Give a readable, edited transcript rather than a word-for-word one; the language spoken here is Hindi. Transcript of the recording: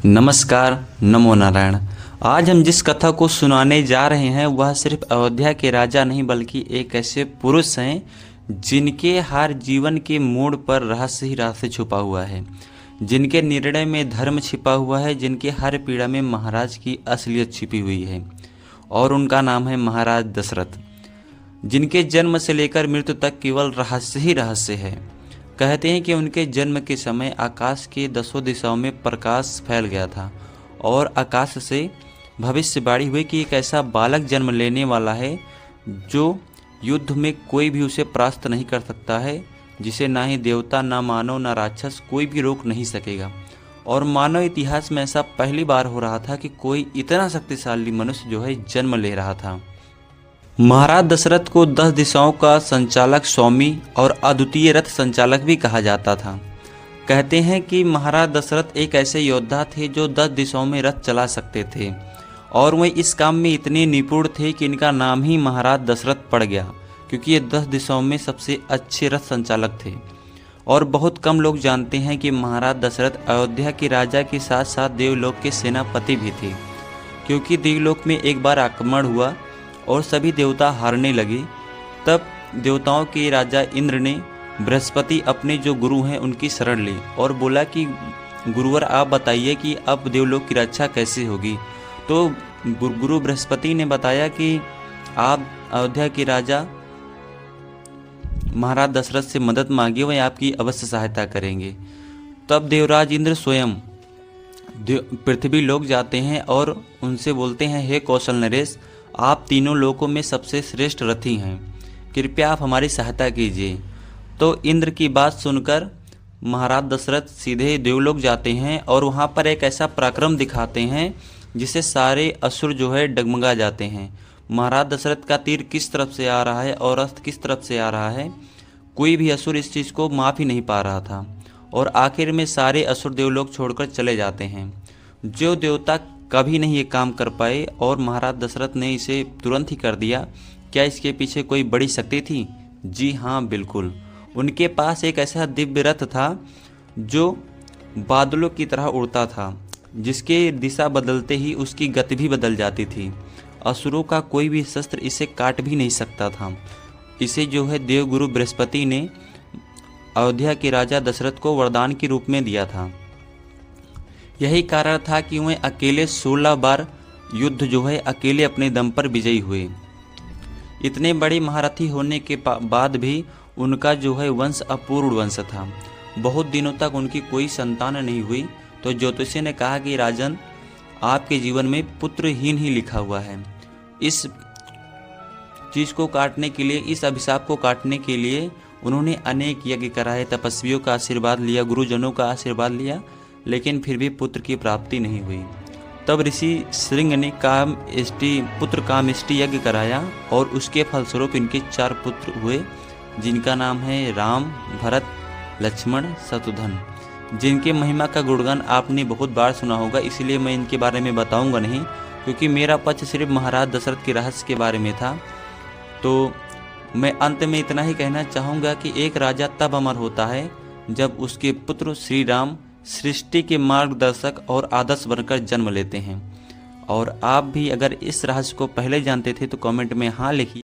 नमस्कार, नमो नारायण। आज हम जिस कथा को सुनाने जा रहे हैं वह सिर्फ अयोध्या के राजा नहीं बल्कि एक ऐसे पुरुष हैं जिनके हर जीवन के मोड़ पर रहस्य ही रहस्य छुपा हुआ है, जिनके निर्णय में धर्म छिपा हुआ है, जिनके हर पीड़ा में महाराज की असलियत छिपी हुई है। और उनका नाम है महाराज दशरथ, जिनके जन्म से लेकर मृत्यु तक केवल रहस्य ही रहस्य है। कहते हैं कि उनके जन्म के समय आकाश के दसों दिशाओं में प्रकाश फैल गया था और आकाश से भविष्यवाणी हुई कि एक ऐसा बालक जन्म लेने वाला है जो युद्ध में कोई भी उसे परास्त नहीं कर सकता है, जिसे ना ही देवता, ना मानव, ना राक्षस कोई भी रोक नहीं सकेगा। और मानव इतिहास में ऐसा पहली बार हो रहा था कि कोई इतना शक्तिशाली मनुष्य जो है जन्म ले रहा था। महाराज दशरथ को 10 दिशाओं का संचालक, स्वामी और अद्वितीय रथ संचालक भी कहा जाता था। कहते हैं कि महाराज दशरथ एक ऐसे योद्धा थे जो 10 दिशाओं में रथ चला सकते थे और वह इस काम में इतने निपुण थे कि इनका नाम ही महाराज दशरथ पड़ गया, क्योंकि ये 10 दिशाओं में सबसे अच्छे रथ संचालक थे। और बहुत कम लोग जानते हैं कि महाराज दशरथ अयोध्या के राजा के साथ साथ देवलोक के सेनापति भी थे, क्योंकि देवलोक में एक बार आक्रमण हुआ और सभी देवता हारने लगे। तब देवताओं के राजा इंद्र ने बृहस्पति अपने जो गुरु हैं उनकी शरण ली और बोला कि गुरुवर आप बताइए कि अब देवलोक की रक्षा कैसे होगी। तो गुरु बृहस्पति ने बताया कि आप अयोध्या के राजा महाराज दशरथ से मदद मांगिए, वह आपकी अवश्य सहायता करेंगे। तब देवराज इंद्र स्वयं पृथ्वी लोक जाते हैं और उनसे बोलते हैं, हे कौशल नरेश, आप तीनों लोकों में सबसे श्रेष्ठ रथी हैं, कृपया आप हमारी सहायता कीजिए। तो इंद्र की बात सुनकर महाराज दशरथ सीधे देवलोक जाते हैं और वहाँ पर एक ऐसा पराक्रम दिखाते हैं जिससे सारे असुर जो है डगमगा जाते हैं। महाराज दशरथ का तीर किस तरफ से आ रहा है और अस्त्र किस तरफ से आ रहा है, कोई भी असुर इस चीज़ को माफ ही नहीं पा रहा था। और आखिर में सारे असुर देवलोक छोड़कर चले जाते हैं। जो देवता कभी नहीं ये काम कर पाए और महाराज दशरथ ने इसे तुरंत ही कर दिया। क्या इसके पीछे कोई बड़ी शक्ति थी? जी हाँ, बिल्कुल। उनके पास एक ऐसा दिव्य रथ था जो बादलों की तरह उड़ता था, जिसके दिशा बदलते ही उसकी गति भी बदल जाती थी। असुरों का कोई भी शस्त्र इसे काट भी नहीं सकता था। इसे जो है देवगुरु बृहस्पति ने अयोध्या के राजा दशरथ को वरदान के रूप में दिया था। यही कारण था कि वह अकेले 16 बार युद्ध जो है अकेले अपने दम पर विजयी हुए। इतने बड़े महारथी होने के बाद भी उनका जो है वंश अपूर्ण वंश था। बहुत दिनों तक उनकी कोई संतान नहीं हुई। तो ज्योतिषी ने कहा कि राजन, आपके जीवन में पुत्रहीन ही लिखा हुआ है। इस चीज़ को काटने के लिए, इस अभिशाप को काटने के लिए उन्होंने अनेक यज्ञ कराए, तपस्वियों का आशीर्वाद लिया, गुरुजनों का आशीर्वाद लिया, लेकिन फिर भी पुत्र की प्राप्ति नहीं हुई। तब ऋषि श्रृंग ने पुत्र कामेष्टि यज्ञ कराया और उसके फलस्वरूप इनके 4 पुत्र हुए, जिनका नाम है राम, भरत, लक्ष्मण, शत्रुघ्न, जिनके महिमा का गुणगान आपने बहुत बार सुना होगा। इसलिए मैं इनके बारे में बताऊंगा नहीं, क्योंकि मेरा पक्ष सिर्फ महाराज दशरथ के रहस्य के बारे में था। तो मैं अंत में इतना ही कहना चाहूँगा कि एक राजा तब अमर होता है जब उसके पुत्र श्री राम सृष्टि के मार्गदर्शक और आदर्श बनकर जन्म लेते हैं। और आप भी अगर इस रहस्य को पहले जानते थे तो कमेंट में हाँ लिखिए।